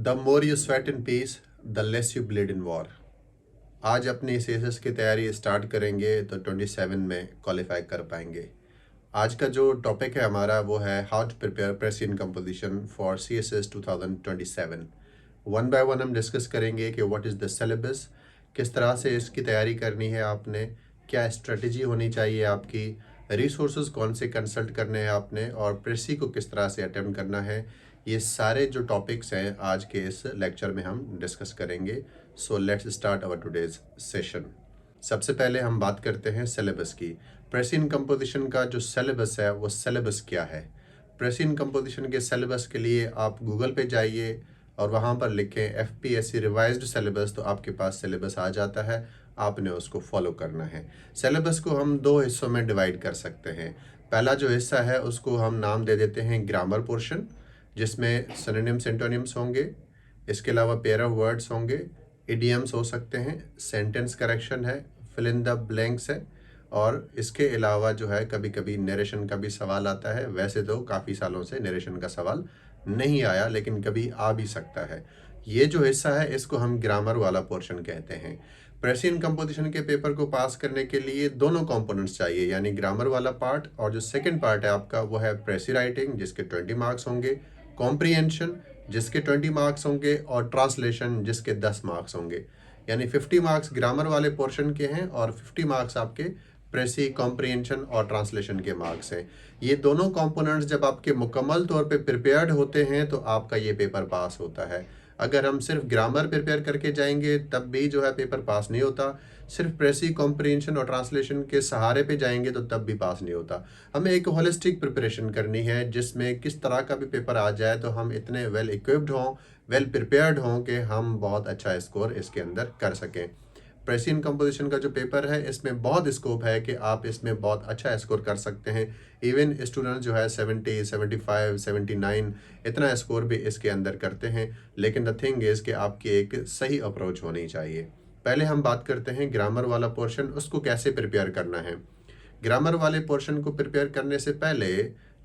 The more you sweat in peace the less you bleed in war. आज अपनी CSS की तैयारी start करेंगे तो 27 में क्वालिफाई कर पाएंगे। आज का जो टॉपिक है हमारा वो है how to prepare precis composition for CSS 2027। One by one हम डिस्कस करेंगे कि व्हाट इज़ द सिलेबस, किस तरह से इसकी तैयारी करनी है आपने, क्या स्ट्रेटजी होनी चाहिए आपकी, रिसोर्सेज कौन से कंसल्ट करने हैं आपने और प्रेसी को किस तरह से अटेम्प्ट करना है। ये सारे जो टॉपिक्स हैं आज के इस लेक्चर में हम डिस्कस करेंगे। So let's start our today's session. सबसे पहले हम बात करते हैं सिलेबस की। प्रेसियन कंपोजिशन का जो सिलेबस है वो सिलेबस क्या है। प्रेसियन कंपोजिशन के सिलेबस के लिए आप गूगल पे जाइए और वहाँ पर लिखें एफपीएससी रिवाइज्ड सिलेबस, तो आपके पास सिलेबस आ जाता है। आपने उसको फॉलो करना है। सिलेबस को हम दो हिस्सों में डिवाइड कर सकते हैं। पहला जो हिस्सा है उसको हम नाम दे देते हैं ग्रामर पोर्शन, जिसमें सिनोनिम्स एंटोनिम्स होंगे, इसके अलावा पेयर ऑफ वर्ड्स होंगे, इडियम्स हो सकते हैं, सेंटेंस करेक्शन है, फिल इन द ब्लैंक्स है, और इसके अलावा जो है कभी कभी नरेशन का भी सवाल आता है। वैसे तो काफ़ी सालों से नरेशन का सवाल नहीं आया, लेकिन कभी आ भी सकता है। ये जो हिस्सा है इसको हम ग्रामर वाला पोर्शन कहते हैं। प्रेसियन कंपोजिशन के पेपर को पास करने के लिए दोनों कंपोनेंट्स चाहिए, यानी ग्रामर वाला पार्ट और जो सेकंड पार्ट है आपका वो है प्रेसी राइटिंग, जिसके 20 मार्क्स होंगे, कॉम्प्रीहेंशन जिसके 20 मार्क्स होंगे और ट्रांसलेशन जिसके 10 मार्क्स होंगे। यानी 50 मार्क्स ग्रामर वाले पोर्शन के हैं और 50 मार्क्स आपके प्रेसी, कॉम्प्रीहेंशन और ट्रांसलेशन के मार्क्स हैं। ये दोनों कंपोनेंट्स जब आपके मुकम्मल तौर पे प्रिपेयर्ड होते हैं तो आपका ये पेपर पास होता है। अगर हम सिर्फ ग्रामर प्रिपेयर करके जाएंगे तब भी जो है पेपर पास नहीं होता। सिर्फ प्रेसी, कॉम्प्रीहेंशन और ट्रांसलेशन के सहारे पे जाएंगे तो तब भी पास नहीं होता। हमें एक होलिस्टिक प्रिपरेशन करनी है जिसमें किस तरह का भी पेपर आ जाए तो हम इतने वेल इक्विप्ड हों, वेल प्रिपेयर्ड हों कि हम बहुत अच्छा स्कोर इसके अंदर कर सकें। प्रेसियन कंपोजिशन का जो पेपर है इसमें बहुत स्कोप है कि आप इसमें बहुत अच्छा स्कोर कर सकते हैं। इवन स्टूडेंट जो है 70, 75, 79 इतना स्कोर भी इसके अंदर करते हैं। लेकिन द थिंग इज़ कि आपकी एक सही अप्रोच होनी चाहिए। पहले हम बात करते हैं ग्रामर वाला पोर्शन, उसको कैसे प्रिपेयर करना है। ग्रामर वाले पोर्शन को प्रिपेयर करने से पहले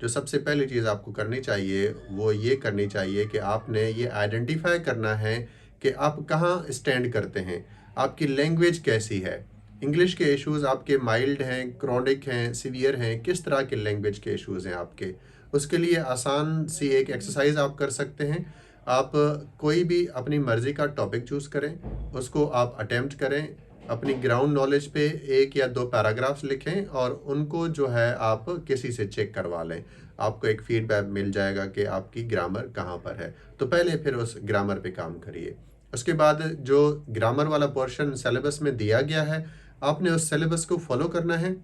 जो सबसे पहली चीज़ आपको करनी चाहिए वो ये करनी चाहिए कि आपने ये आइडेंटिफाई करना है कि आप कहाँ स्टैंड करते हैं, आपकी लैंग्वेज कैसी है। इंग्लिश के इश्यूज़ आपके माइल्ड हैं, क्रॉनिक हैं, सीवियर हैं, किस तरह के लैंग्वेज के इश्यूज़ हैं आपके। उसके लिए आसान सी एक एक्सरसाइज आप कर सकते हैं। आप कोई भी अपनी मर्ज़ी का टॉपिक चूज़ करें, उसको आप अटेम्प्ट करें, अपनी ग्राउंड नॉलेज पे 1 या 2 पैराग्राफ्स लिखें और उनको जो है आप किसी से चेक करवा लें। आपको एक फीडबैक मिल जाएगा कि आपकी ग्रामर कहाँ पर है। तो पहले फिर उस ग्रामर पे काम करिए। उसके बाद जो ग्रामर वाला पोर्शन सिलेबस में दिया गया है, आपने उस सिलेबस को फॉलो करना है।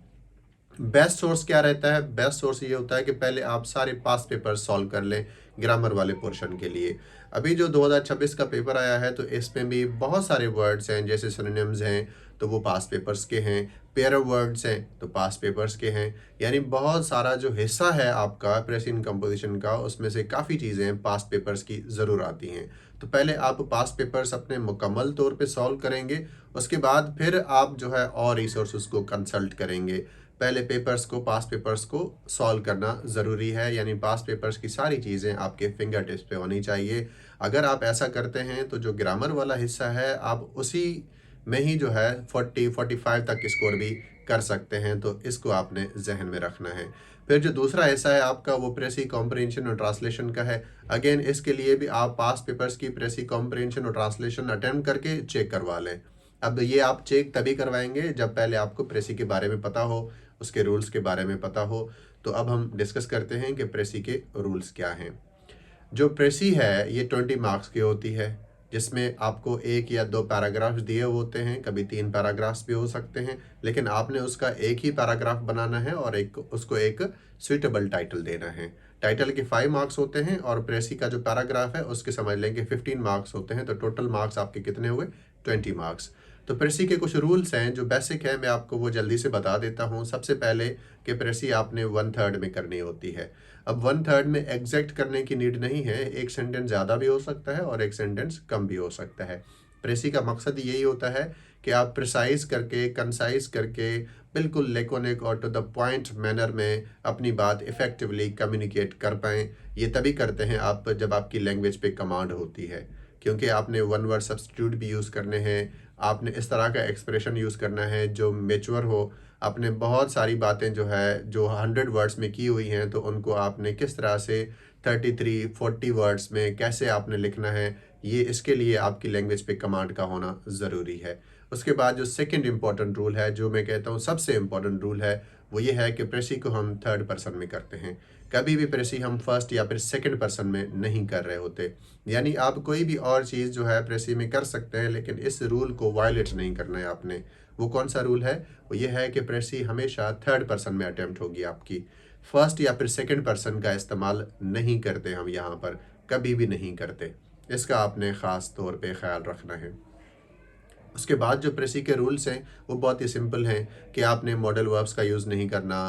बेस्ट सोर्स क्या रहता है? बेस्ट सोर्स ये होता है कि पहले आप सारे पास पेपर सॉल्व कर लें ग्रामर वाले पोर्शन के लिए। अभी जो 2026 का पेपर आया है तो इसमें भी बहुत सारे वर्ड्स हैं, जैसे सिनोनिम्स हैं तो वो पास पेपर्स के हैं, पेयर ऑफ वर्ड्स हैं तो पास पेपर्स के हैं। यानी बहुत सारा जो हिस्सा है आपका प्रेसियन कंपोजिशन का, उसमें से काफ़ी चीज़ें पास पेपर्स की ज़रूर आती हैं। तो पहले आप पास पेपर्स अपने मुकम्मल तौर पे सॉल्व करेंगे, उसके बाद फिर आप जो है और रिसोर्सेज को कंसल्ट करेंगे। पहले पेपर्स को, पास पेपर्स को सॉल्व करना ज़रूरी है, यानी पास पेपर्स की सारी चीज़ें आपके फिंगर टिप्स पे होनी चाहिए। अगर आप ऐसा करते हैं तो जो ग्रामर वाला हिस्सा है आप उसी में ही जो है 40-45 तक स्कोर भी कर सकते हैं। तो इसको आपने जहन में रखना है। फिर जो दूसरा हिस्सा है आपका वो प्रेसी, कॉम्प्रिहेंशन और ट्रांसलेशन का है। अगेन इसके लिए भी आप पास पेपर्स की प्रेसी, कॉम्प्रिहेंशन और ट्रांसलेशन अटेम्प्ट करके चेक करवा लें। अब ये आप चेक तभी करवाएंगे जब पहले आपको प्रेसी के बारे में पता हो, उसके रूल्स के बारे में पता हो। तो अब हम डिस्कस करते हैं कि प्रेसी के रूल्स क्या हैं। जो प्रेसी है ये 20 मार्क्स की होती है, जिसमें आपको 1 या 2 पैराग्राफ्स दिए होते हैं, कभी 3 पैराग्राफ्स भी हो सकते हैं, लेकिन आपने उसका एक ही पैराग्राफ बनाना है और उसको एक सुइटेबल टाइटल देना है। टाइटल के 5 मार्क्स होते हैं और प्रेसी का जो पैराग्राफ है उसके समझ लेंगे 15 मार्क्स होते हैं। तो टोटल मार्क्स आपके कितने हुए? 20 मार्क्स। तो प्रेसी के कुछ रूल्स हैं जो बेसिक है, मैं आपको वो जल्दी से बता देता हूँ। सबसे पहले कि प्रेसी आपने 1/3 में करनी होती है। अब 1/3 में एग्जैक्ट करने की नीड नहीं है, एक सेंटेंस ज़्यादा भी हो सकता है और एक सेंटेंस कम भी हो सकता है। प्रेसी का मकसद यही होता है कि आप प्रिसाइज करके, कंसाइज करके, बिल्कुल लेकोनिक और टू द पॉइंट मैनर में अपनी बात इफेक्टिवली कम्युनिकेट कर पाएँ। ये तभी करते हैं आप जब आपकी लैंग्वेज पे कमांड होती है। क्योंकि आपने वन वर्ड सब्स्टिट्यूट भी यूज़ करने हैं, आपने इस तरह का एक्सप्रेशन यूज़ करना है जो मैच्योर हो। आपने बहुत सारी बातें जो है जो 100 वर्ड्स में की हुई हैं, तो उनको आपने किस तरह से 33-40 वर्ड्स में कैसे आपने लिखना है, ये इसके लिए आपकी लैंग्वेज पे कमांड का होना ज़रूरी है। उसके बाद जो सेकंड इम्पॉर्टेंट रूल है, जो मैं कहता हूँ सबसे इम्पॉर्टेंट रूल है, वो ये है कि प्रेसी को हम थर्ड पर्सन में करते हैं। कभी भी प्रेसी हम फर्स्ट या फिर सेकंड पर्सन में नहीं कर रहे होते। यानी आप कोई भी और चीज़ जो है प्रेसी में कर सकते हैं, लेकिन इस रूल को वायलेट नहीं करना है आपने। वो कौन सा रूल है? वो ये है कि प्रेसी हमेशा थर्ड पर्सन में अटेम्प्ट होगी आपकी। फर्स्ट या फिर सेकंड पर्सन का इस्तेमाल नहीं करते हम यहाँ पर, कभी भी नहीं करते। इसका आपने ख़ास तौर पे ख़्याल रखना है। उसके बाद जो प्रेसी के रूल्स हैं वो बहुत ही सिंपल हैं कि आपने मॉडल वर्ब्स का यूज़ नहीं करना,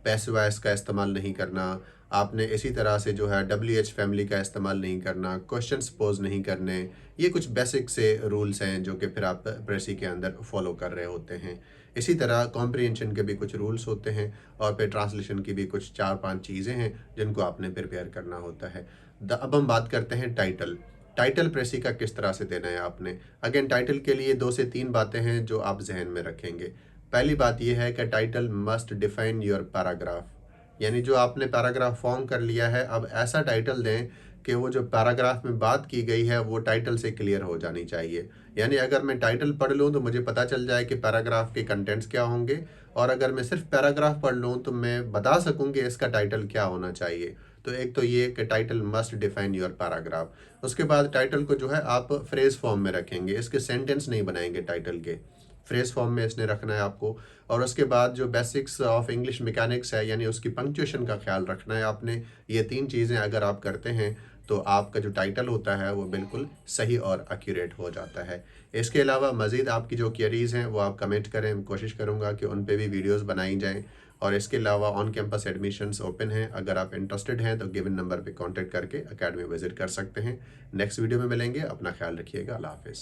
पैसिव वॉइस का इस्तेमाल नहीं करना, आपने इसी तरह से जो है WH फैमिली का इस्तेमाल नहीं करना, क्वेश्चंस पोज नहीं करने। ये कुछ बेसिक से रूल्स हैं जो कि फिर आप प्रेसी के अंदर फॉलो कर रहे होते हैं। इसी तरह कॉम्प्रिहेंशन के भी कुछ रूल्स होते हैं और फिर ट्रांसलेशन की भी कुछ 4-5 चीज़ें हैं जिनको आपने प्रिपेयर करना होता है। अब हम बात करते हैं टाइटल। टाइटल प्रेसी का किस तरह से देना है आपने। अगेन टाइटल के लिए 2 से 3 बातें हैं जो आप जहन में रखेंगे। पहली बात यह है कि title must define your paragraph. यानी जो आपने पैराग्राफ फॉर्म कर लिया है, अब ऐसा टाइटल दें कि वो जो पैराग्राफ में बात की गई है वो टाइटल से क्लियर हो जानी चाहिए। यानी अगर मैं टाइटल पढ़ लूँ तो मुझे पता चल जाए कि पैराग्राफ के कंटेंट्स क्या होंगे, और अगर मैं सिर्फ पैराग्राफ पढ़ लूँ तो मैं बता सकूँ कि इसका टाइटल क्या होना चाहिए। तो एक तो ये कि title must define your paragraph. उसके बाद टाइटल को जो है आप फ्रेज फॉर्म में रखेंगे, इसके सेंटेंस नहीं बनाएंगे टाइटल के, फ्रेज फॉर्म में इसने रखना है आपको। और उसके बाद जो बेसिक्स ऑफ इंग्लिश मैकेनिक्स है, यानी उसकी पंक्चुएशन का ख्याल रखना है आपने। ये 3 चीज़ें अगर आप करते हैं तो आपका जो टाइटल होता है वो बिल्कुल सही और एक्यूरेट हो जाता है। इसके अलावा मज़ीद आपकी जो क्वेरीज़ हैं वो आप कमेंट करें, मैं कोशिश करूँगा कि उन पे भी वीडियोज़ बनाई जाएँ। और इसके अलावा ऑन कैंपस एडमिशन्स ओपन हैं, अगर आप इंटरेस्टेड हैं तो गिवन नंबर पे कांटेक्ट करके एकेडमी विजिट कर सकते हैं। नेक्स्ट वीडियो में मिलेंगे, अपना ख्याल रखिएगा, अल्लाह हाफ़िज़।